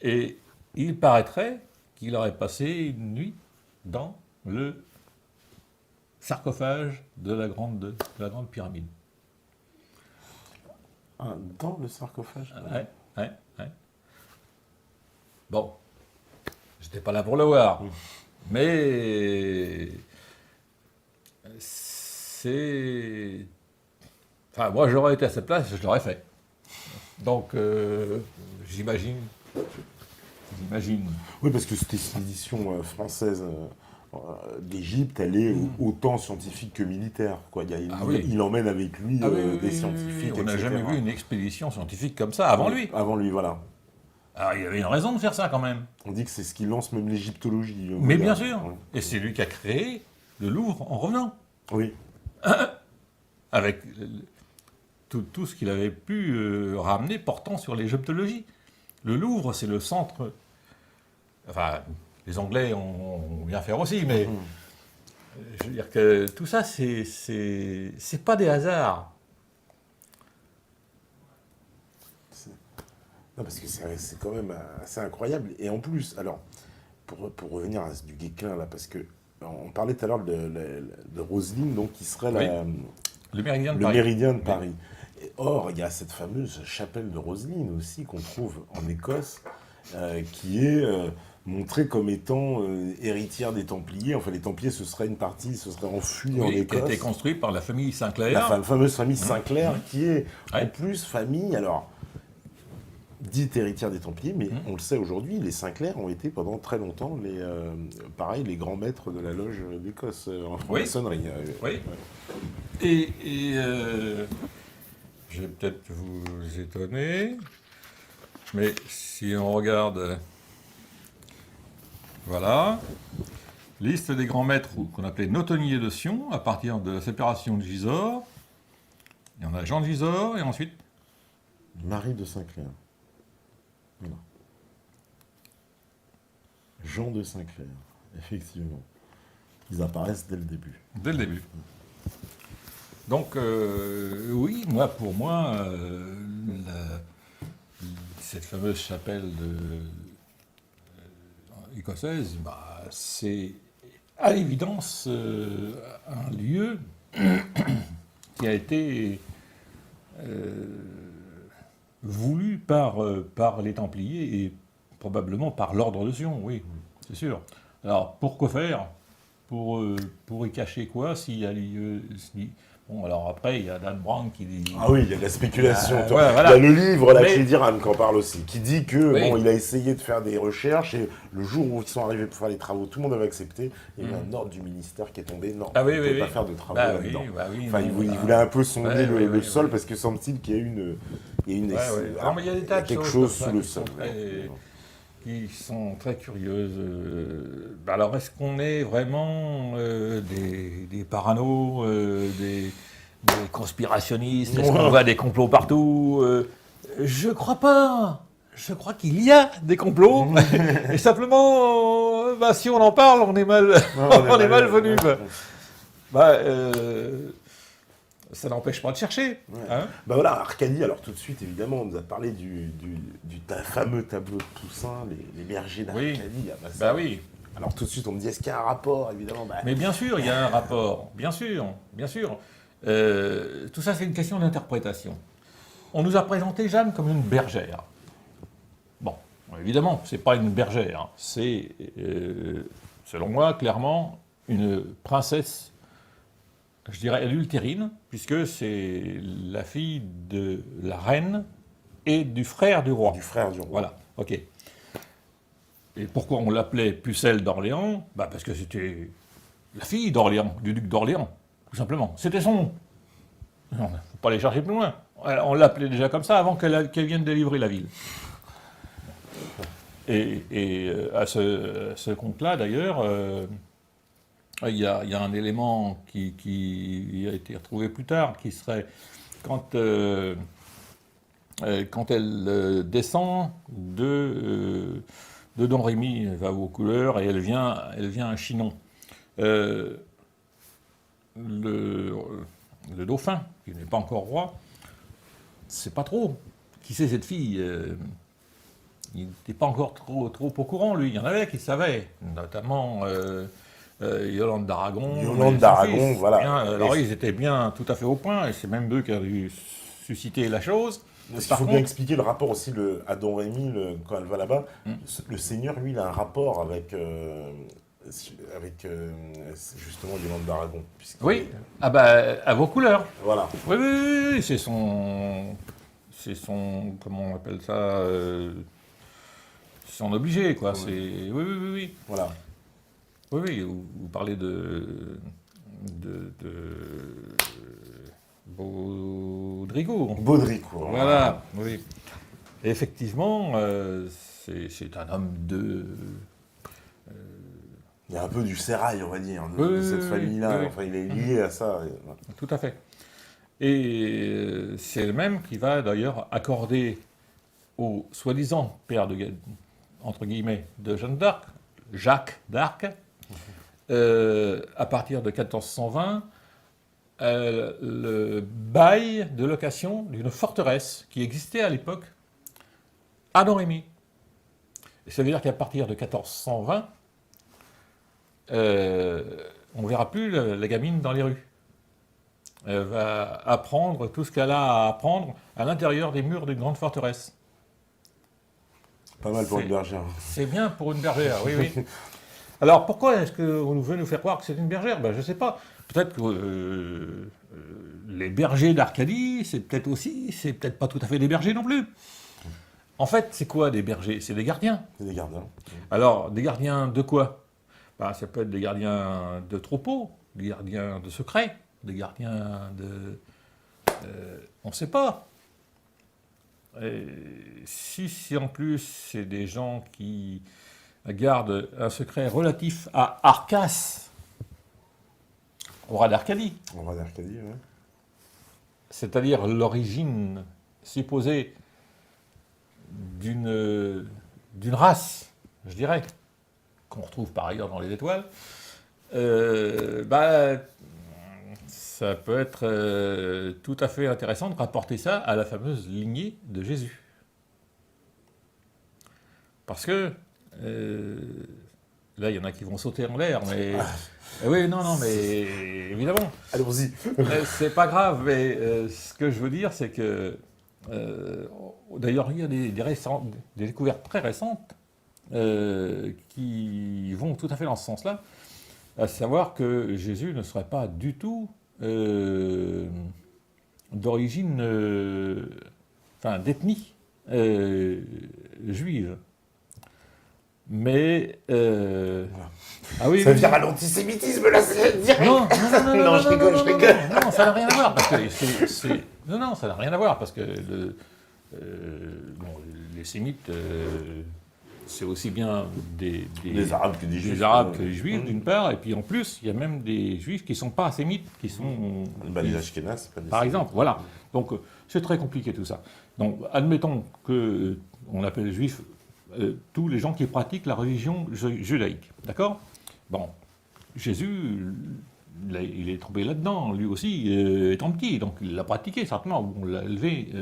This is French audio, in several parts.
Et il paraîtrait qu'il aurait passé une nuit dans le sarcophage de la grande pyramide. Ah, dans le sarcophage. Ouais, ouais, ouais. Bon, j'étais pas là pour le voir, mais c'est... Enfin, moi, j'aurais été à cette place, je l'aurais fait. Donc, j'imagine. Oui, parce que cette expédition française d'Égypte, elle est autant scientifique que militaire. Quoi. Ah oui. Il emmène avec lui Ah oui, oui, des oui, scientifiques, on n'a etc. jamais vu une expédition scientifique comme ça avant Oui, lui. avant lui, voilà. Alors, il y avait une raison de faire ça quand même. On dit que c'est ce qui lance même l'égyptologie. Mais bien moderne. sûr. Et c'est lui qui a créé le Louvre en revenant. Oui. Avec tout ce qu'il avait pu ramener portant sur l'égyptologie. Le Louvre, c'est le centre. Enfin, les Anglais ont bien fait aussi, mais je veux dire que tout ça, c'est pas des hasards. Non, parce que c'est quand même assez incroyable. Et en plus, alors, pour revenir à du Guesclin, là, parce que on parlait tout à l'heure de Roselyne, donc qui serait Oui. Le méridien de le Paris. méridien de Paris. Et or, il y a cette fameuse chapelle de Roselyne aussi qu'on trouve en Écosse, qui est montrée comme étant héritière des Templiers. Enfin, les Templiers, ce serait enfui en Oui, qui a Écosse. été construit par la famille Sinclair. La fameuse famille Sinclair, qui est en Ouais. plus famille, alors, dite héritière des Templiers, mais on le sait aujourd'hui, les Sinclair ont été pendant très longtemps pareil, les grands maîtres de la loge d'Écosse en Oui. franc-maçonnerie. Oui. Et je vais peut-être vous étonner, mais si on regarde, voilà, liste des grands maîtres qu'on appelait notonniers de Sion, à partir de la séparation de Gisors. Il y en a Jean de Gisors, et ensuite Marie de Sinclair. Voilà. Jean de Sinclair, effectivement. Ils apparaissent dès le début. dès le début. Donc, oui, pour moi, cette fameuse chapelle écossaise, c'est à l'évidence un lieu qui a été voulu par les Templiers et probablement par l'ordre de Sion, oui, c'est sûr. Alors, pourquoi faire pour y cacher quoi s'il y a lieu... Bon, alors après, il y a Dan Brown qui dit... Ah oui, il y a de la spéculation. Ouais, Il voilà. y a le livre, la Mais- clé d'Iran, qui en parle aussi, qui dit que Oui. bon, il a essayé de faire des recherches et le jour où ils sont arrivés pour faire les travaux, tout le monde avait accepté. Il y a eu un ordre du ministère qui est tombé. Non, Ah vous oui, ne pouvez oui, pas oui. faire de travaux Bah là-dedans. oui, bah oui, Enfin, non, il bah, voulait un peu sonder ouais, le oui, sol oui. parce que semble-t-il qu'il y a une Ouais, ouais. Non, mais il y a des tas de quelque choses chose comme sous ça le qui sol. sont qui sont très curieuses. Alors, est-ce qu'on est vraiment des paranos, des conspirationnistes? Est-ce qu'on voit des complots partout? Je crois pas. Je crois qu'il y a des complots. Et simplement, si on en parle, on est mal, on est malvenu. Ça n'empêche pas de chercher. Ouais. Hein. Bah voilà, Arcadie, alors tout de suite, évidemment, on nous a parlé du fameux tableau de Toussaint, les bergers Oui. d'Arcadie. Ah bah ça- Bah oui. Alors tout de suite, on me dit, est-ce qu'il y a un rapport, évidemment bah, Mais bien sûr, il y a un rapport. Bien sûr, bien sûr. Tout ça, c'est une question d'interprétation. On nous a présenté Jeanne comme une bergère. Bon, évidemment, c'est pas une bergère. Hein. C'est, selon moi, clairement, une princesse, je dirais adultérine, puisque c'est la fille de la reine et du frère du roi. du frère du roi. Voilà, ok. Et pourquoi on l'appelait Pucelle d'Orléans? Parce que c'était la fille d'Orléans, du duc d'Orléans, tout simplement. C'était son nom. Il ne faut pas aller chercher plus loin. On l'appelait déjà comme ça avant qu'elle vienne délivrer la ville. Et à ce compte-là, d'ailleurs, il y a un élément qui a été retrouvé plus tard, qui serait quand elle descend de Don Rémy, elle va aux couleurs et elle vient à Chinon. Le dauphin, qui n'est pas encore roi, c'est pas trop. Qui c'est cette fille? il n'était pas encore trop au courant, lui. Il y en avait qui savaient, notamment Yolande d'Aragon. Yolande et son d'Aragon, fils. voilà. Bien, alors ils étaient bien tout à fait au point, et c'est même eux qui ont dû susciter la chose. Parce qu'il Par faut contre- bien expliquer le rapport aussi à Don Rémy quand elle va là-bas. Mm. Le Seigneur, lui, il a un rapport avec justement Yolande d'Aragon. Oui, ah bah, à vos couleurs. Voilà. Oui, oui, oui, oui, c'est son, comment on appelle ça, c'est son obligé, quoi. Oui. C'est, oui, oui, oui, oui. Voilà. Oui, oui, vous parlez de Baudricourt. Baudricourt. Voilà, oui. Et effectivement, c'est un homme de... Il y a un peu du sérail, on va dire, de Oui, cette oui, oui, famille-là. oui, oui. Enfin, il est lié à ça. Tout à fait. Et c'est le même qui va d'ailleurs accorder au soi-disant père entre guillemets, de Jeanne d'Arc, Jacques d'Arc, à partir de 1420, le bail de location d'une forteresse qui existait à l'époque à Domrémy. Et ça veut dire qu'à partir de 1420, on ne verra plus la gamine dans les rues. Elle va apprendre tout ce qu'elle a à apprendre à l'intérieur des murs d'une grande forteresse. Pas mal pour C'est- une bergère. C'est bien pour une bergère, oui, oui. Alors pourquoi est-ce qu'on veut nous faire croire que c'est une bergère? Ben, je ne sais pas. Peut-être que les bergers d'Arcadie, c'est peut-être pas tout à fait des bergers non plus. En fait, c'est quoi des bergers? C'est des gardiens. C'est des gardiens. Alors, des gardiens de quoi? Ben, ça peut être des gardiens de troupeaux, des gardiens de secrets, des gardiens de... on ne sait pas. Et si en plus c'est des gens qui gardent un secret relatif à Arcas, au roi d'Arcadie, On va d'Arcadie, ouais. c'est-à-dire l'origine supposée d'une race, je dirais, qu'on retrouve par ailleurs dans les étoiles, bah, ça peut être tout à fait intéressant de rapporter ça à la fameuse lignée de Jésus. Parce que, là, il y en a qui vont sauter en l'air, mais... oui, non, mais évidemment. Allons-y. C'est pas grave, mais ce que je veux dire, c'est que... d'ailleurs, il y a des découvertes très récentes qui vont tout à fait dans ce sens-là, à savoir que Jésus ne serait pas du tout d'origine, enfin d'ethnie juive. Mais... ah oui, Ça oui, veut dire à l'antisémitisme, là, c'est direct. non, Non, je rigole, je rigole. non, ça n'a rien à voir parce que non, ça n'a rien à voir parce que bon, les sémites, c'est aussi bien des Arabes que des Juifs. Arabes que des Juifs d'une part, et puis en plus, il y a même des Juifs qui ne sont pas sémites, qui sont Bah, les Ashkénazes, c'est pas des par Sémites. exemple, voilà. Donc c'est très compliqué tout ça. Donc admettons que on appelle juifs tous les gens qui pratiquent la religion judaïque, d'accord? Bon, Jésus, il est tombé là-dedans, lui aussi, étant petit, donc il l'a pratiqué, certainement, on l'a élevé.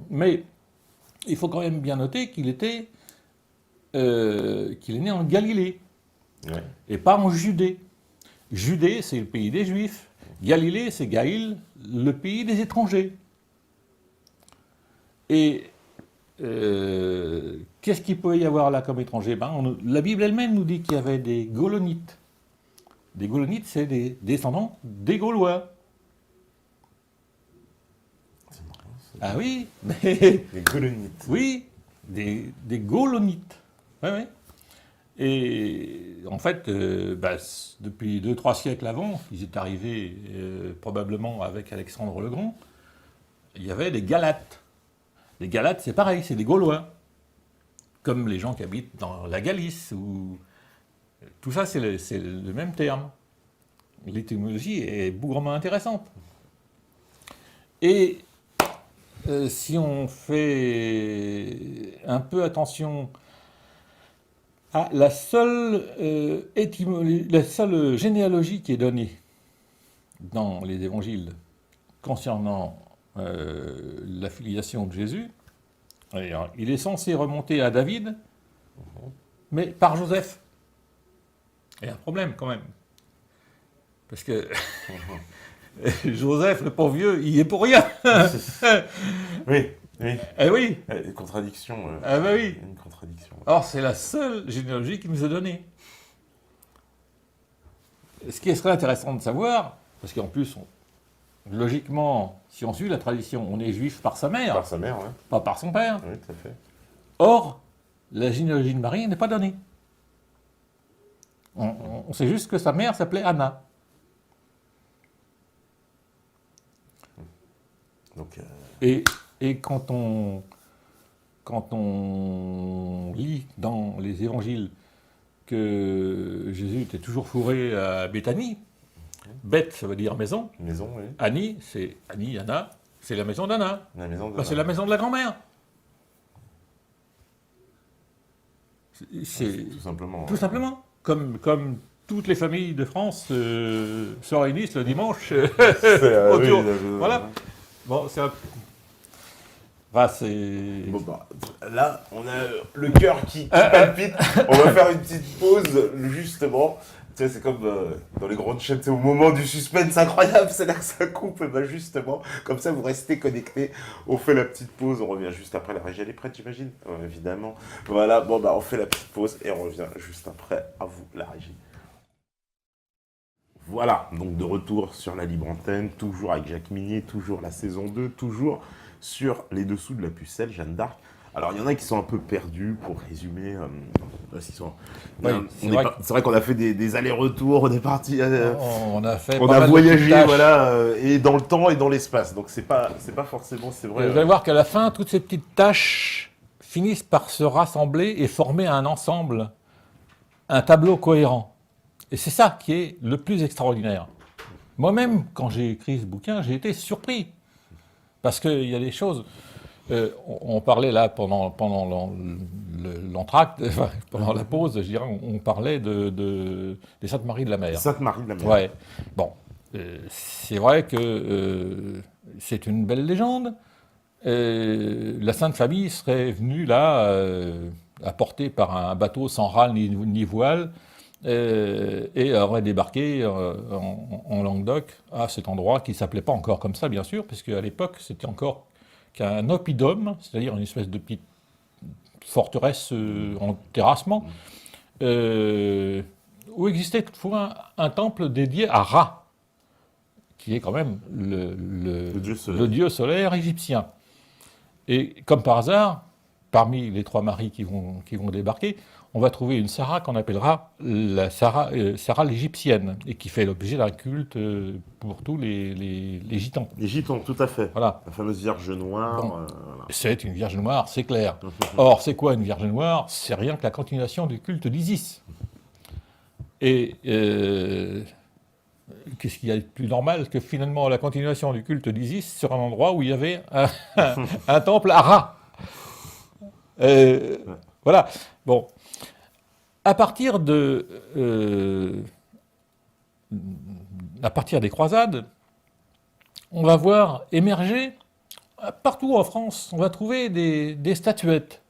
Mais il faut quand même bien noter qu'il est né en Galilée, Ouais. et pas en Judée. Judée, c'est le pays des Juifs. Galilée, c'est Gaïl, le pays des étrangers. Et qu'est-ce qu'il pouvait y avoir là comme étranger? La Bible elle-même nous dit qu'il y avait des Gaulonites. Des Gaulonites, c'est des descendants des Gaulois. Ah oui, mais Les colonites. oui, des Gaulonites. Oui, oui. Et en fait, depuis 2-3 siècles avant, ils étaient arrivés probablement avec Alexandre le Grand, il y avait des Galates. Les Galates, c'est pareil, c'est des Gaulois. Comme les gens qui habitent dans la Galice. Tout ça, c'est le même terme. L'étymologie est bougrement intéressante. Et si on fait un peu attention à la seule généalogie qui est donnée dans les évangiles concernant la filiation de Jésus, Alors, il est censé remonter à David, mais par Joseph. Il y a un problème quand même. Parce que Joseph, le pauvre vieux, il y est pour rien. Oui, oui. Eh oui, Une contradiction. ah bah oui. Une contradiction. Or, c'est la seule généalogie qui nous est donnée. Ce qui serait intéressant de savoir, parce qu'en plus, logiquement, si on suit la tradition, on est juif par sa mère, Par sa mère, ouais. pas par son père. Oui, tout à fait. Or, la généalogie de Marie n'est pas donnée. On sait juste que sa mère s'appelait Anna. Donc, Et quand on lit dans les évangiles que Jésus était toujours fourré à Béthanie, Beth, ça veut dire maison, une maison, oui. Annie, Anna, c'est la maison d'Anna. La maison de. Bah, c'est la maison de la grand-mère. C'est Tout simplement. tout simplement. Comme toutes les familles de France se réunissent le dimanche. autour. Voilà. Bon, c'est un... Enfin, c'est... Bon, bah, là, on a le cœur qui palpite. On va faire une petite pause, justement. Tu sais, c'est comme dans les grandes chaînes, c'est au moment du suspense incroyable, c'est là que ça coupe. Et bah, justement, comme ça, vous restez connectés. On fait la petite pause, on revient juste après. La régie, elle est prête, j'imagine. Évidemment. Voilà, bon, bah, on fait la petite pause et on revient juste après. À vous, la régie. Voilà, donc de retour sur la libre antenne, toujours avec Jacques Minier, toujours la saison 2, toujours sur les dessous de la pucelle, Jeanne d'Arc. Alors, il y en a qui sont un peu perdus, pour résumer. Oui, c'est vrai qu'on a fait des allers-retours, on est parti. On a fait On pas a mal de voyagé, petites tâches. voilà, et dans le temps et dans l'espace. Donc, c'est pas forcément, c'est vrai. Vous allez voir qu'à la fin, toutes ces petites tâches finissent par se rassembler et former un ensemble, un tableau cohérent. Et c'est ça qui est le plus extraordinaire. Moi-même, quand j'ai écrit ce bouquin, j'ai été surpris. Parce qu'il y a des choses... on parlait là, pendant l'entracte, enfin, pendant la pause, je dirais, on parlait des Saintes Maries de la Mer. Sainte-Marie de la Mer. Ouais. Bon, c'est vrai que c'est une belle légende. La Sainte Famille serait venue là, apportée par un bateau sans râle ni voile, et aurait débarqué en Languedoc, à cet endroit qui ne s'appelait pas encore comme ça, bien sûr, parce qu'à l'époque, c'était encore qu'un oppidum, c'est-à-dire une espèce de petite forteresse en terrassement, où existait toutefois un temple dédié à Ra, qui est quand même le dieu solaire égyptien. Et comme par hasard, parmi les trois maris qui vont débarquer, on va trouver une Sarah qu'on appellera la Sarah l'égyptienne, et qui fait l'objet d'un culte pour tous les gitans. Les gitans, tout à fait. Voilà. La fameuse Vierge Noire. Bon. Voilà. C'est une Vierge Noire, c'est clair. Or, c'est quoi une Vierge Noire? C'est rien que la continuation du culte d'Isis. Et qu'est-ce qu'il y a de plus normal que finalement la continuation du culte d'Isis sur un endroit où il y avait un temple à Ra. Voilà. Bon. À partir des croisades, on va voir émerger, partout en France, on va trouver des statuettes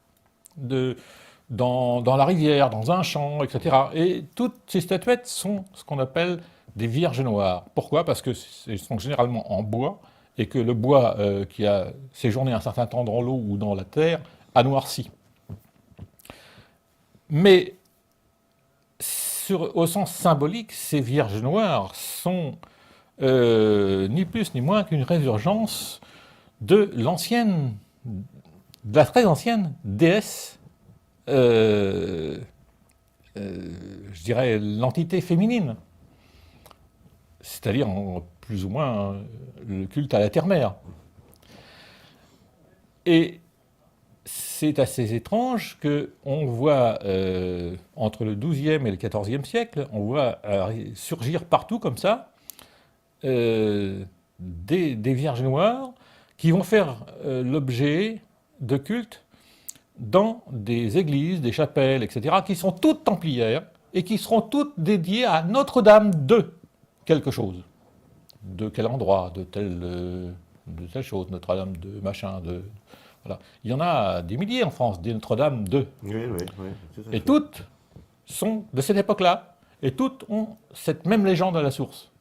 dans la rivière, dans un champ, etc. Et toutes ces statuettes sont ce qu'on appelle des vierges noires. Pourquoi? Parce qu'elles sont généralement en bois, et que le bois qui a séjourné un certain temps dans l'eau ou dans la terre a noirci. Mais au sens symbolique, ces vierges noires sont ni plus ni moins qu'une résurgence de la très ancienne déesse, je dirais l'entité féminine, c'est-à-dire plus ou moins le culte à la terre-mère. Et c'est assez étrange qu'on voit, entre le XIIe et le XIVe siècle, on voit surgir partout comme ça des vierges noires qui vont faire l'objet de cultes dans des églises, des chapelles, etc., qui sont toutes templières et qui seront toutes dédiées à Notre-Dame de quelque chose. De quel endroit, de telle chose, Notre-Dame de machin, Voilà. Il y en a des milliers en France, des Notre-Dame 2. Oui, oui, oui. Tout à Et fait. toutes sont de cette époque-là. Et toutes ont cette même légende à la source.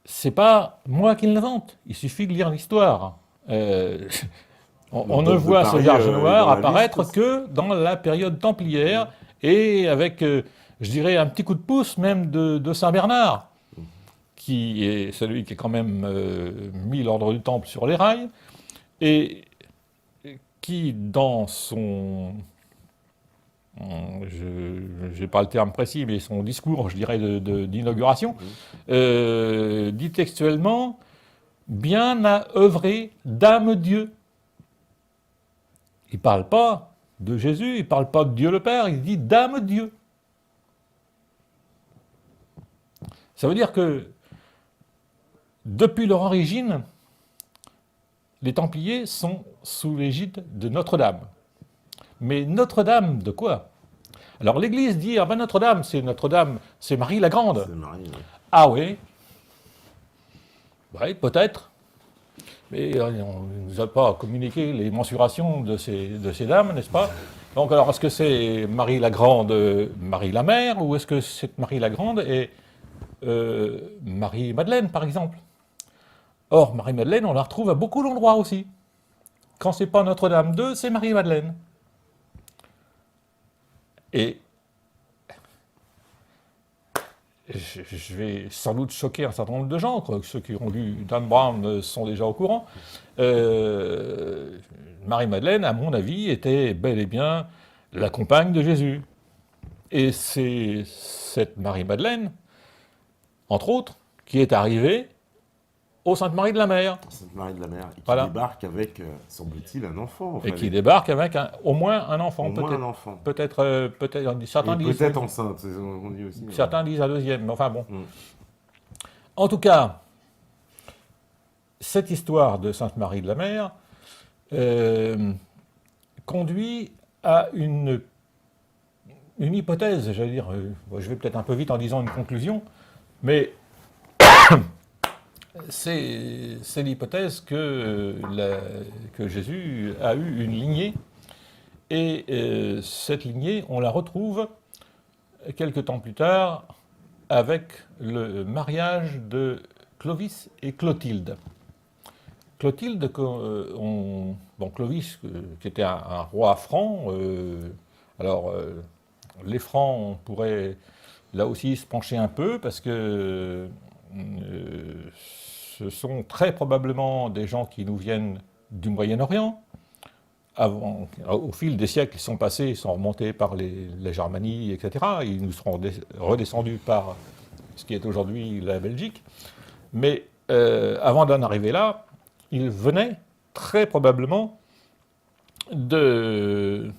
C'est pas moi qui l'invente. Il suffit de lire l'histoire. On ne De voit ce Paris, Vierge dans noire la apparaître liste. que dans la période templière et avec, je dirais, un petit coup de pouce même de Saint Bernard, qui est celui qui a quand même mis l'ordre du Temple sur les rails et qui, dans son, je n'ai pas le terme précis, mais son discours, je dirais, d'inauguration, dit textuellement « Bien à œuvrer, Dame Dieu ». Il ne parle pas de Jésus, il ne parle pas de Dieu le Père, il dit « Dame Dieu ». Ça veut dire que, depuis leur origine, les Templiers sont sous l'égide de Notre-Dame. Mais Notre-Dame de quoi? Alors l'Église dit, ah ben Notre-Dame, c'est Marie la Grande. C'est Marie, oui. Ah oui? Oui, peut-être. Mais on ne nous a pas communiqué les mensurations de ces dames, n'est-ce pas? Donc alors, est-ce que c'est Marie la Grande, Marie la Mère, ou est-ce que cette Marie la Grande est Marie-Madeleine, par exemple? Or, Marie-Madeleine, on la retrouve à beaucoup d'endroits aussi. Quand c'est pas Notre-Dame 2, c'est Marie-Madeleine. Et je vais sans doute choquer un certain nombre de gens, ceux qui ont lu Dan Brown sont déjà au courant. Marie-Madeleine, à mon avis, était bel et bien la compagne de Jésus. Et c'est cette Marie-Madeleine, entre autres, qui est arrivée au Sainte-Marie de la Mer. Sainte Marie de la Mer, et qui Voilà. débarque avec, semble-t-il, un enfant. Enfin, Et qui débarque avec au moins un enfant, au moins peut-être. un enfant. Peut-être, certains Et disent. peut-être enceinte, on dit aussi. Certains disent un deuxième, mais enfin bon. Mm. En tout cas, cette histoire de Sainte-Marie de la Mer conduit à une hypothèse, j'allais dire, je vais peut-être un peu vite en disant une conclusion, mais c'est l'hypothèse que Jésus a eu une lignée, et cette lignée, on la retrouve quelque temps plus tard avec le mariage de Clovis et Clotilde. Clotilde, Clovis, qui était un roi franc, les francs, on pourrait là aussi se pencher un peu, parce que ce sont très probablement des gens qui nous viennent du Moyen-Orient. Au fil des siècles qui sont passés, ils sont remontés par les Germanies, etc. Ils nous seront redescendus par ce qui est aujourd'hui la Belgique. Mais avant d'en arriver là, ils venaient très probablement du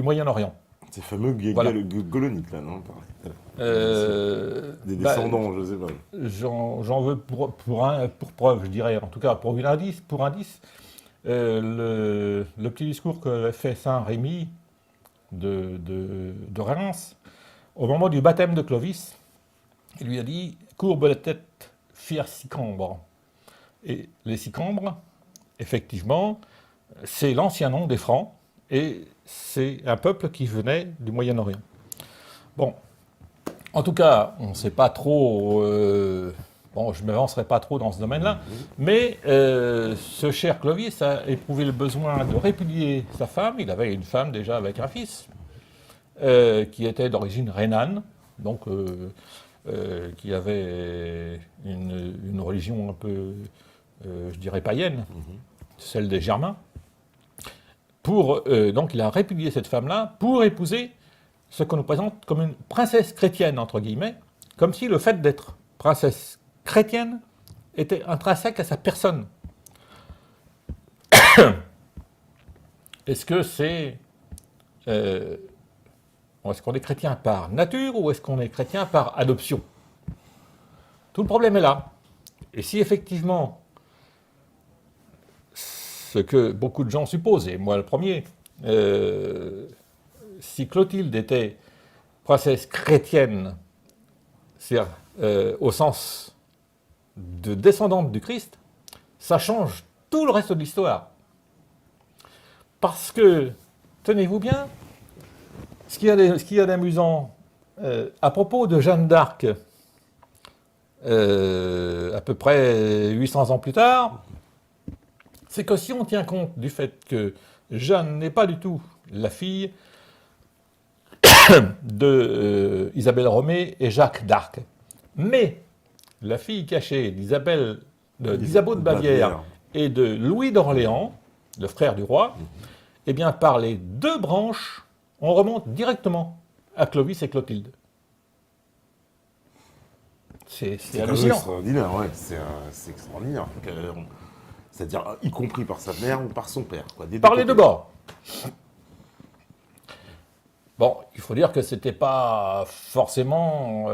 Moyen-Orient. Ces fameux Voilà. Golonites, là, non? Des Bah, descendants, je sais pas. J'en veux pour preuve, je dirais, en tout cas pour indice, le petit discours qu'avait fait Saint Rémy de Reims, au moment du baptême de Clovis, il lui a dit « Courbe la tête, fier Sicambre ». Et les Sicambres, effectivement, c'est l'ancien nom des Francs, et c'est un peuple qui venait du Moyen-Orient. Bon, en tout cas, on ne sait pas trop... je ne m'avancerai pas trop dans ce domaine-là, mais ce cher Clovis a éprouvé le besoin de répudier sa femme. Il avait une femme déjà avec un fils, qui était d'origine rhénane, donc qui avait une religion un peu, je dirais, païenne, celle des Germains. Donc il a répudié cette femme-là pour épouser ce qu'on nous présente comme une princesse chrétienne, entre guillemets, comme si le fait d'être princesse chrétienne était intrinsèque à sa personne. Est-ce que c'est... est-ce qu'on est chrétien par nature ou est-ce qu'on est chrétien par adoption? Tout le problème est là. Et si effectivement, ce que beaucoup de gens supposent, et moi le premier, si Clotilde était princesse chrétienne, c'est-à-dire au sens de descendante du Christ, ça change tout le reste de l'histoire. Parce que, tenez-vous bien, ce qu'il y a d'amusant, à propos de Jeanne d'Arc, à peu près 800 ans plus tard, c'est que si on tient compte du fait que Jeanne n'est pas du tout la fille de Isabelle Romée et Jacques d'Arc, mais la fille cachée d'Isabeau de Bavière et de Louis d'Orléans, le frère du roi, eh bien par les deux branches, on remonte directement à Clovis et Clotilde. C'est hallucinant. Extraordinaire, ouais, c'est extraordinaire. C'est-à-dire, y compris par sa mère ou par son père. Quoi, Par les deux bords. Bon, il faut dire que c'était pas forcément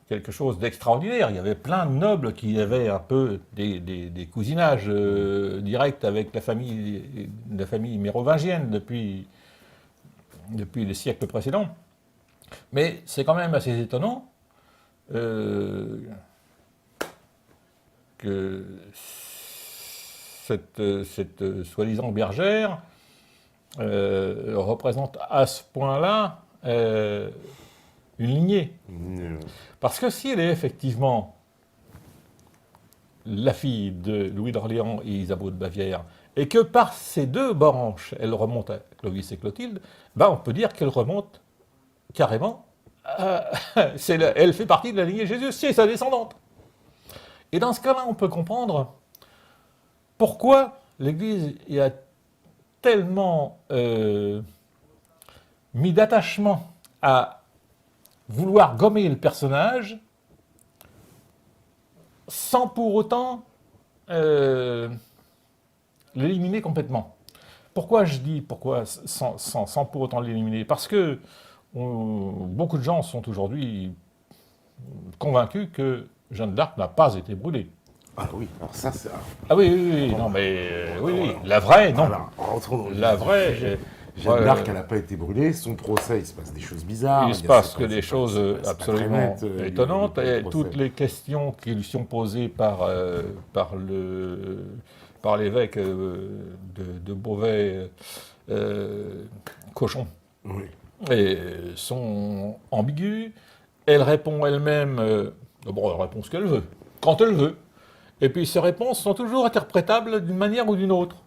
quelque chose d'extraordinaire. Il y avait plein de nobles qui avaient un peu des cousinages directs avec la famille mérovingienne depuis les siècles précédents. Mais c'est quand même assez étonnant que cette soi-disant bergère représente à ce point-là une lignée. Parce que si elle est effectivement la fille de Louis d'Orléans et Isabeau de Bavière, et que par ces deux branches, elle remonte à Clovis et Clotilde, ben on peut dire qu'elle remonte carrément, elle fait partie de la lignée de Jésus, c'est sa descendante. Et dans ce cas-là, on peut comprendre pourquoi l'Église y a tellement mis d'attachement à vouloir gommer le personnage sans pour autant l'éliminer complètement. Pourquoi je dis sans pour autant l'éliminer? Parce que beaucoup de gens sont aujourd'hui convaincus que Jeanne d'Arc n'a pas été brûlée. Ah oui, alors ça c'est... Ah oui, non mais oui, la vraie, non. Voilà, rentrons dans la vraie... Jeanne d'Arc, elle n'a pas été brûlée, son procès, il se passe des choses bizarres. Il se passe que des choses absolument étonnantes, et toutes les questions qui lui sont posées par l'évêque de Beauvais, Cochon, oui. Et sont ambiguës. Elle répond elle-même, bon, elle répond ce qu'elle veut, quand elle veut. Et puis ces réponses sont toujours interprétables d'une manière ou d'une autre.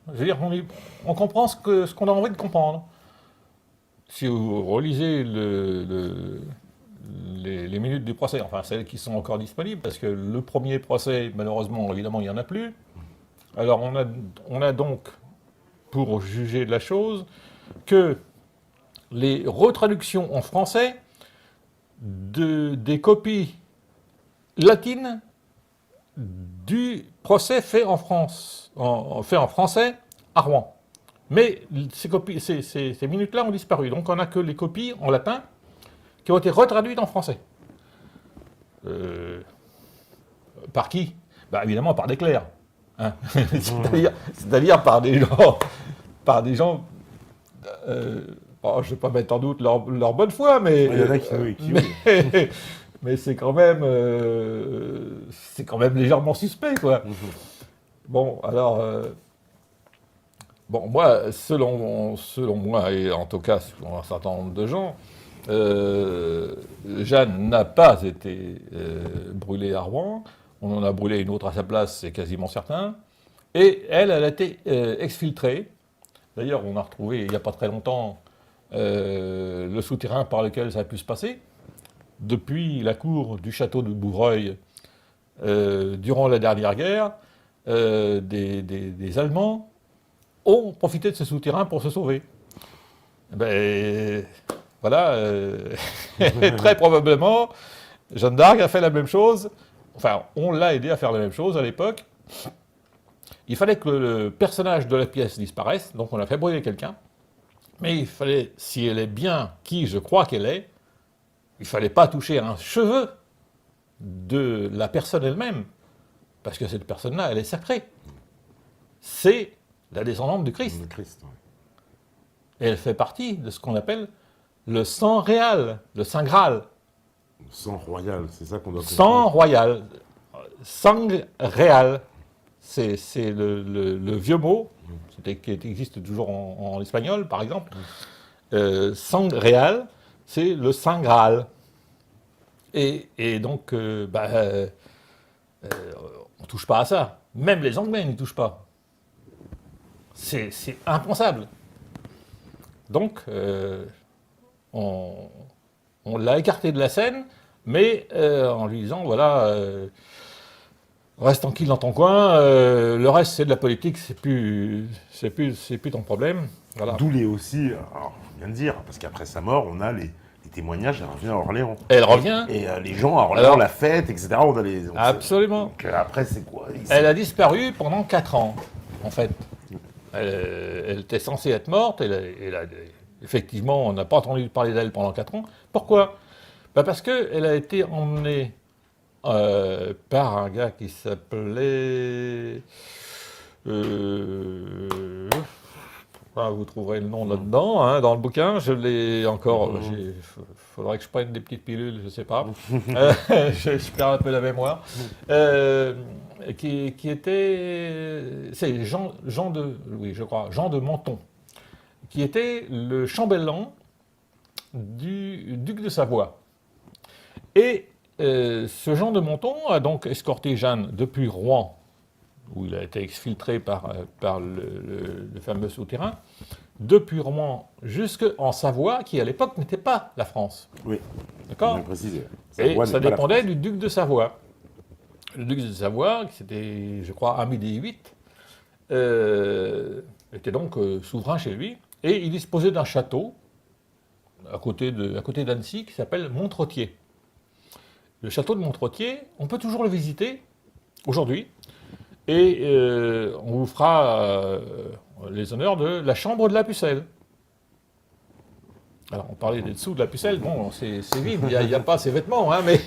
Je veux dire, on comprend ce qu'on a envie de comprendre. Si vous relisez les minutes du procès, enfin celles qui sont encore disponibles, parce que le premier procès, malheureusement, évidemment, il n'y en a plus. Alors on a donc, pour juger de la chose, que les retraductions en français des copies latines du procès fait en France, fait en français à Rouen. Mais ces minutes-là ont disparu. Donc on n'a que les copies en latin qui ont été retraduites en français. Par qui? Bah, évidemment par des clercs. Hein. C'est-à-dire par des gens bon, je ne vais pas mettre en doute leur bonne foi, mais... Il y en a qui mais c'est quand même légèrement suspect, quoi. Bon, alors... bon, moi, selon moi, et en tout cas selon un certain nombre de gens, Jeanne n'a pas été brûlée à Rouen. On en a brûlé une autre à sa place, c'est quasiment certain. Et elle a été exfiltrée. D'ailleurs, on a retrouvé, il n'y a pas très longtemps, le souterrain par lequel ça a pu se passer. Depuis la cour du château de Bouvreuil, durant la dernière guerre, des Allemands ont profité de ce souterrain pour se sauver. Ben, voilà, très probablement, Jeanne d'Arc a fait la même chose. Enfin, on l'a aidé à faire la même chose à l'époque. Il fallait que le personnage de la pièce disparaisse, donc on a fait brûler quelqu'un. Mais il fallait, si elle est bien qui je crois qu'elle est, il ne fallait pas toucher un cheveu de la personne elle-même, parce que cette personne-là, elle est sacrée. C'est la descendante du Christ. Le Christ, oui. Et elle fait partie de ce qu'on appelle le sang réal, le Saint Graal. Le sang royal, c'est ça qu'on doit comprendre. Sang royal, sang réal. C'est le vieux mot, qui existe toujours en espagnol, par exemple. Sang réal, c'est le Saint Graal. Et donc, on ne touche pas à ça. Même les Anglais n'y touchent pas. C'est impensable. Donc, on l'a écarté de la scène, mais en lui disant, voilà, reste tranquille dans ton coin, le reste c'est de la politique, c'est plus ton problème. Voilà. D'où les aussi, alors, je viens de dire, parce qu'après sa mort, on a les témoignages, elle revient à Orléans. Elle revient. Et les gens à Orléans, la fête, etc. Absolument. Donc après, c'est quoi? Elle a disparu pendant 4 ans, en fait. Elle était censée être morte, effectivement, on n'a pas entendu parler d'elle pendant 4 ans. Pourquoi? Parce qu'elle a été emmenée par un gars qui s'appelait... vous trouverez le nom là-dedans, hein, dans le bouquin. Je l'ai encore... Il faudrait que je prenne des petites pilules, je ne sais pas. Je perds un peu la mémoire. Qui était... C'est Jean de Menton, qui était le chambellan du duc de Savoie. Et ce Jean de Menton a donc escorté Jeanne depuis Rouen, où il a été exfiltré par le fameux souterrain, depuis Rouen jusqu'en Savoie, qui à l'époque n'était pas la France. Oui, d'accord. Bien précisé. Et ça dépendait du duc de Savoie. Le duc de Savoie, qui c'était, je crois, Amédée VIII, était donc souverain chez lui, et il disposait d'un château à côté d'Annecy qui s'appelle Montretier. Le château de Montretier, on peut toujours le visiter aujourd'hui, et on vous fera les honneurs de la chambre de la Pucelle. Alors, on parlait des dessous de la Pucelle, bon, c'est vide, il n'y a pas ses vêtements, hein, mais...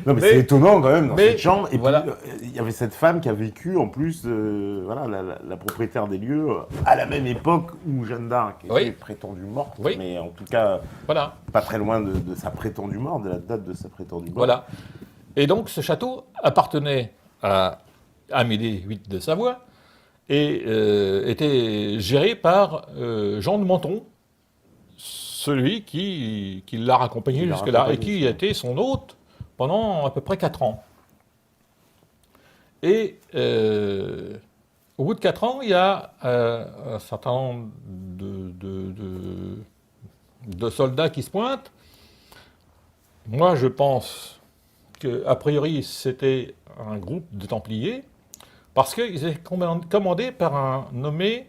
Non, mais c'est étonnant quand même, dans cette chambre. Et voilà. puis, il y avait cette femme qui a vécu, en plus, voilà, la propriétaire des lieux, à la même époque où Jeanne d'Arc était prétendue morte, mais en tout cas, pas très loin de sa prétendue mort, de la date de sa prétendue mort. Voilà. Et donc, ce château appartenait à Amédée VIII de Savoie et était géré par Jean de Menton, celui qui l'a raccompagné jusque-là, et qui a été son hôte pendant à peu près 4 ans. Et au bout de 4 ans, il y a un certain nombre de soldats qui se pointent. Moi, je pense qu'a priori, c'était un groupe de Templiers, parce qu'ils étaient commandés par un nommé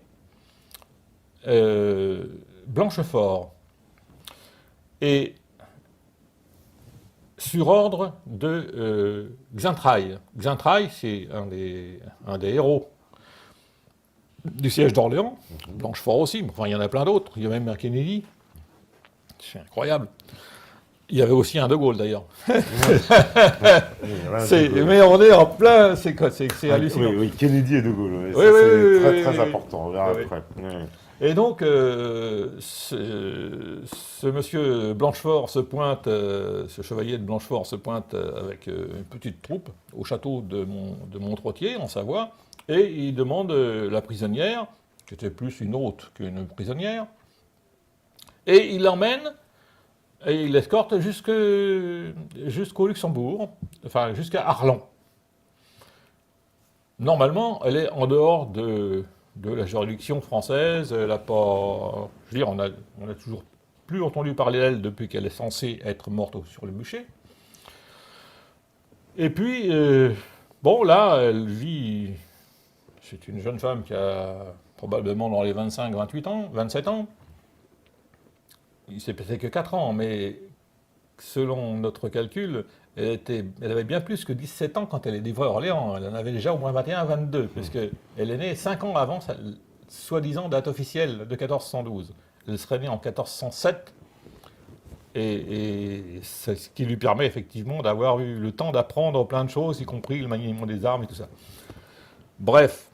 Blanchefort. Et sur ordre de Xaintrailles. Xaintrailles, c'est un des héros du siège d'Orléans. Blanchefort aussi, mais enfin, il y en a plein d'autres. Il y a même un Kennedy. C'est incroyable. Il y avait aussi un De Gaulle, d'ailleurs. Mais on est en plein... C'est hallucinant. Oui, Kennedy et De Gaulle. C'est très important. On verra après. Et donc, ce monsieur Blanchefort se pointe, ce chevalier de Blanchefort se pointe avec une petite troupe au château de Montretier, en Savoie, et il demande la prisonnière, qui était plus une hôte qu'une prisonnière, et il l'emmène, et il l'escorte jusqu'au Luxembourg, enfin jusqu'à Arlon. Normalement, elle est en dehors de la juridiction française, elle a pas... Je veux dire, on a toujours plus entendu parler d'elle depuis qu'elle est censée être morte sur le bûcher. Et puis, bon, là, elle vit... C'est une jeune femme qui a probablement dans les 25-27 ans. Il s'est passé que 4 ans, mais selon notre calcul, elle avait bien plus que 17 ans quand elle est livrée à Orléans. Elle en avait déjà au moins 21 à 22, puisqu'elle est née 5 ans avant sa soi-disant date officielle de 1412. Elle serait née en 1407, et c'est ce qui lui permet effectivement d'avoir eu le temps d'apprendre plein de choses, y compris le maniement des armes et tout ça. Bref,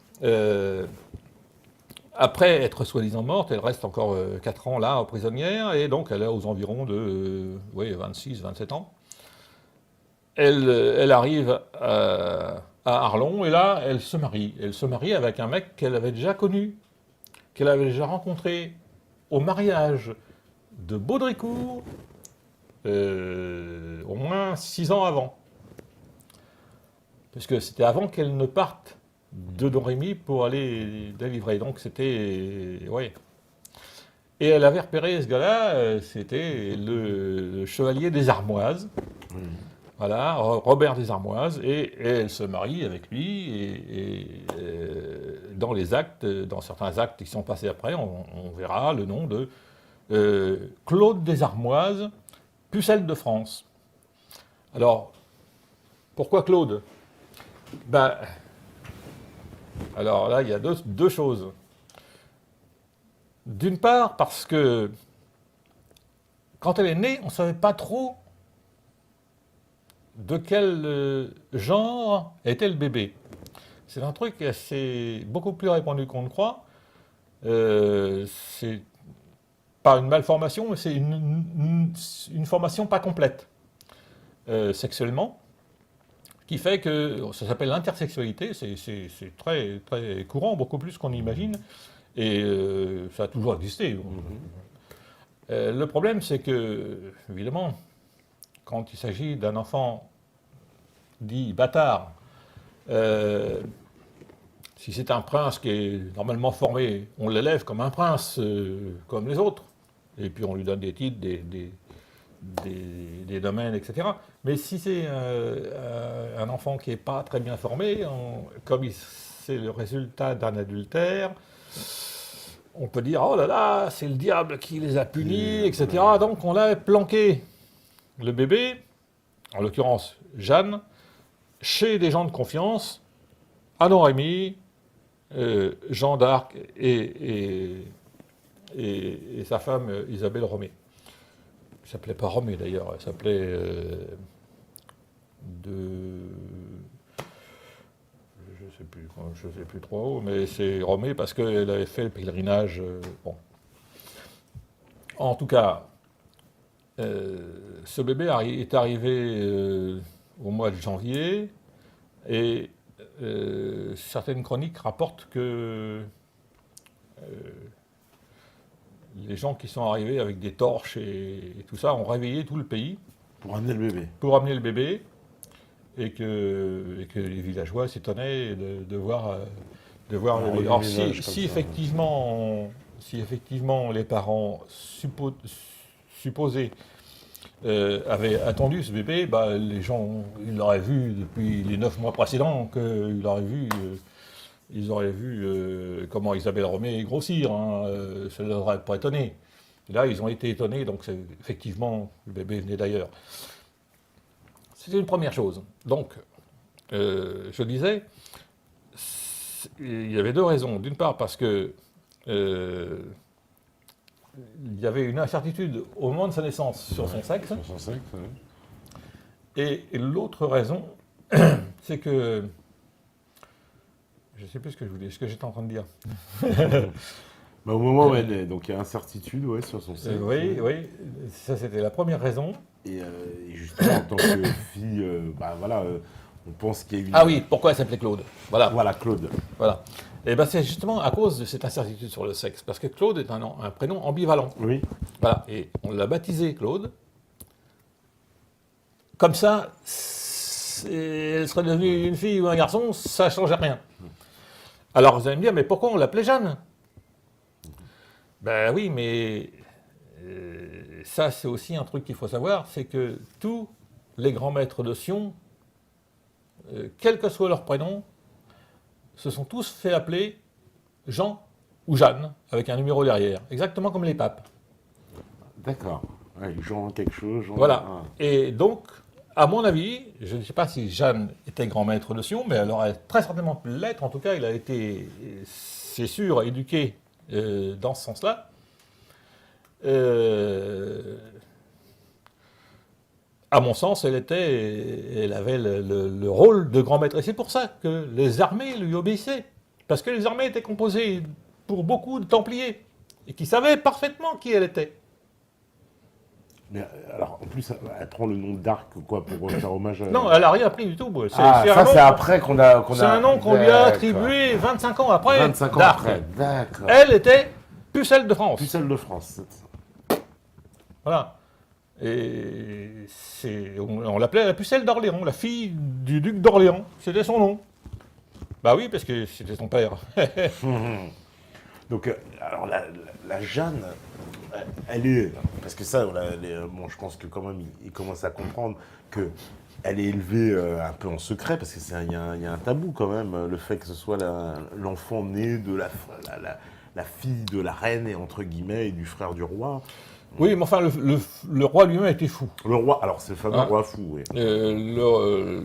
après être soi-disant morte, elle reste encore 4 ans là, prisonnière, et donc elle est aux environs de 26-27 ans. elle arrive à Arlon, et là, elle se marie. Elle se marie avec un mec qu'elle avait déjà connu, qu'elle avait déjà rencontré au mariage de Baudricourt, au moins 6 ans avant. Parce que c'était avant qu'elle ne parte de Domrémy pour aller délivrer. Donc c'était... ouais. Et elle avait repéré ce gars-là, c'était le chevalier des Armoises. Oui. Voilà, Robert des Armoises, et elle se marie avec lui, dans les actes, dans certains actes qui sont passés après, on verra le nom de Claude des Armoises, Pucelle de France. Alors, pourquoi Claude? Ben, alors là, il y a deux choses. D'une part, parce que quand elle est née, on ne savait pas trop de quel genre était le bébé. C'est un truc assez beaucoup plus répandu qu'on ne croit. C'est pas une malformation, mais c'est une formation pas complète sexuellement, qui fait que ça s'appelle l'intersexualité. C'est très, très courant, beaucoup plus qu'on imagine, et ça a toujours existé. Le problème, c'est que, évidemment, quand il s'agit d'un enfant dit bâtard, si c'est un prince qui est normalement formé, on l'élève comme un prince, comme les autres, et puis on lui donne des titres, des domaines, etc. Mais si c'est un enfant qui n'est pas très bien formé, comme c'est le résultat d'un adultère, on peut dire, oh là là, c'est le diable qui les a punis, etc. Donc on l'a planqué, le bébé, en l'occurrence Jeanne, chez des gens de confiance, à Domrémy, Jean d'Arc et sa femme Isabelle Romée. Elle ne s'appelait pas Romée d'ailleurs, elle s'appelait je ne sais plus trop, mais c'est Romée parce qu'elle avait fait le pèlerinage. Bon. En tout cas, ce bébé est arrivé au mois de janvier, et certaines chroniques rapportent que les gens qui sont arrivés avec des torches et tout ça ont réveillé tout le pays. Pour amener le bébé. Pour amener le bébé, et que les villageois s'étonnaient de voir le bébé. Alors si effectivement les parents supposés avaient attendu ce bébé, bah, les gens, ils l'auraient vu depuis les 9 mois précédents, ils auraient vu comment Isabelle Romée grossir, hein, ça ne les aurait pas étonnés. Et là, ils ont été étonnés, donc effectivement, le bébé venait d'ailleurs. C'était une première chose. Donc, je disais, il y avait deux raisons. D'une part, parce que il y avait une incertitude au moment de sa naissance sur son sexe. Sur son sexe, oui. Et l'autre raison, c'est que... Je ne sais plus ce que j'étais en train de dire. Bah, au moment où elle est, donc il y a incertitude sur son sexe. Oui, ça c'était la première raison. Et justement, en tant que fille, on pense qu'il y a eu... Ah oui, pourquoi elle s'appelait Claude? Voilà, Claude. Voilà. Et bien c'est justement à cause de cette incertitude sur le sexe, parce que Claude est un prénom ambivalent. Oui. Voilà, et on l'a baptisé Claude. Comme ça, elle serait devenue une fille ou un garçon, ça ne changeait rien. Alors vous allez me dire, mais pourquoi on l'appelait Jeanne? Ben oui, mais ça c'est aussi un truc qu'il faut savoir, c'est que tous les grands maîtres de Sion, quel que soit leur prénom, se sont tous fait appeler Jean ou Jeanne, avec un numéro derrière, exactement comme les papes. D'accord. Ouais, Jean quelque chose. Jean... Voilà. Ah. Et donc, à mon avis, je ne sais pas si Jeanne était grand maître de Sion, mais elle aurait très certainement pu l'être. En tout cas, il a été, c'est sûr, éduqué dans ce sens-là. À mon sens, elle avait le rôle de grand maître. Et c'est pour ça que les armées lui obéissaient. Parce que les armées étaient composées pour beaucoup de Templiers, et qui savaient parfaitement qui elle était. Mais alors, en plus, elle prend le nom d'Arc, quoi, pour faire hommage à... Non, elle n'a rien pris du tout. C'est Ah, c'est un ça, nom c'est après qu'on a... c'est un nom qu'on lui a attribué 25 ans après. 25 ans d'Arc. après, d'accord. Elle était Pucelle de France. Pucelle de France. Voilà. Et on l'appelait la Pucelle d'Orléans, la fille du duc d'Orléans. C'était son nom. Bah oui, parce que c'était son père. Donc, alors, la Jeanne, elle est... Parce que ça, bon, je pense que quand même, il commence à comprendre que elle est élevée un peu en secret, parce qu'il y a un tabou quand même, le fait que ce soit l'enfant né de la fille de la reine, et entre guillemets, et du frère du roi. Oui, mais enfin, le roi lui-même était fou. Le roi, alors c'est le fameux Hein roi fou, oui. Le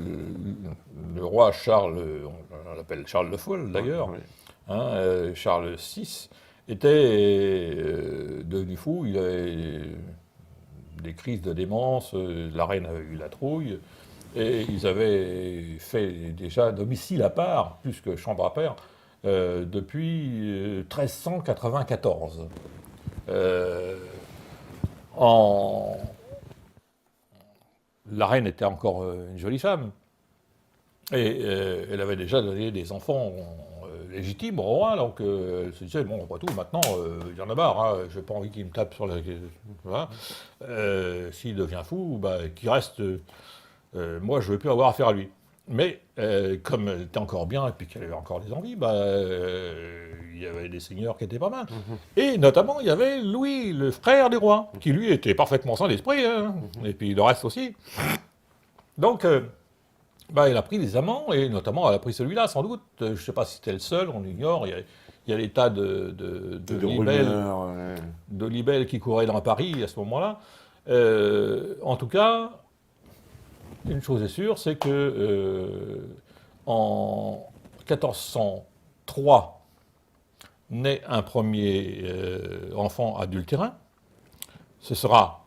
roi Charles, on l'appelle Charles le Fol d'ailleurs, Oui. hein, Charles VI, était devenu fou. Il avait des crises de démence, la reine avait eu la trouille, et ils avaient fait déjà domicile à part, plus que chambre à part, depuis 1394. En... La reine était encore une jolie femme, et elle avait déjà donné des enfants légitimes au roi, donc elle se disait, bon, après tout, maintenant, il y en a marre, hein, j'ai pas envie qu'il me tape sur la... Voilà. S'il devient fou, bah, qu'il reste... moi, je ne veux plus avoir affaire à lui. Mais comme elle était encore bien et puis qu'elle avait encore des envies, bah, il y avait des seigneurs qui étaient pas mal. Et notamment, il y avait Louis, le frère du roi, qui lui était parfaitement sain d'esprit, hein, et puis le reste aussi. Donc, bah, elle a pris des amants, et notamment elle a pris celui-là, sans doute. Je ne sais pas si c'était le seul, on ignore. Il y a des tas de libelles qui couraient dans Paris à ce moment-là. En tout cas, une chose est sûre, c'est que en 1403 naît un premier enfant adultérin. Ce sera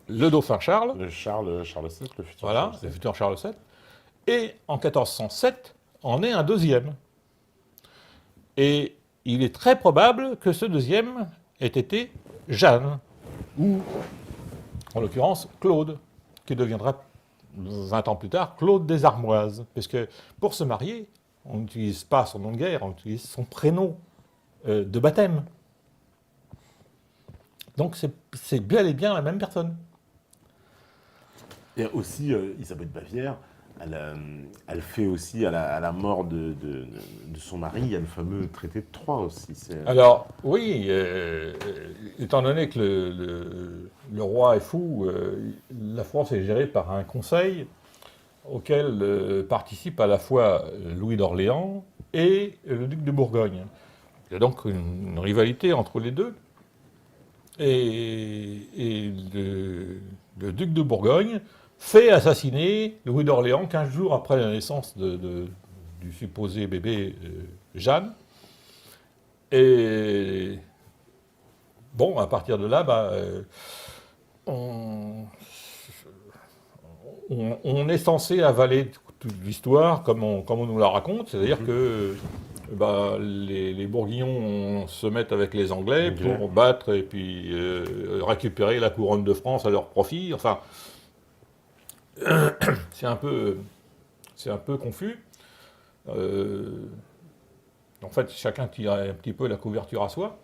le dauphin Charles. Le Charles VII, le futur Voilà, Charles VII. le futur Charles VII. Et en 1407, en est un deuxième. Et il est très probable que ce deuxième ait été Jeanne, ou en l'occurrence Claude, qui deviendra 20 ans plus tard Claude des Armoises. Parce que pour se marier, on n'utilise pas son nom de guerre, on utilise son prénom de baptême. Donc c'est bel et bien la même personne. Et aussi, Isabelle de Bavière, elle fait aussi, à la mort de son mari, il y a le fameux traité de Troyes aussi. Alors, oui, étant donné que le roi est fou, la France est gérée par un conseil auquel participe à la fois Louis d'Orléans et le duc de Bourgogne. Il y a donc une rivalité entre les deux. Et le duc de Bourgogne fait assassiner Louis d'Orléans 15 jours après la naissance du supposé bébé Jeanne. Et bon, à partir de là, bah, on est censé avaler toute l'histoire comme on nous la raconte, c'est-à-dire que bah, les Bourguignons se mettent avec les Anglais pour battre et puis récupérer la couronne de France à leur profit. Enfin, c'est un peu confus. En fait, chacun tire un petit peu la couverture à soi.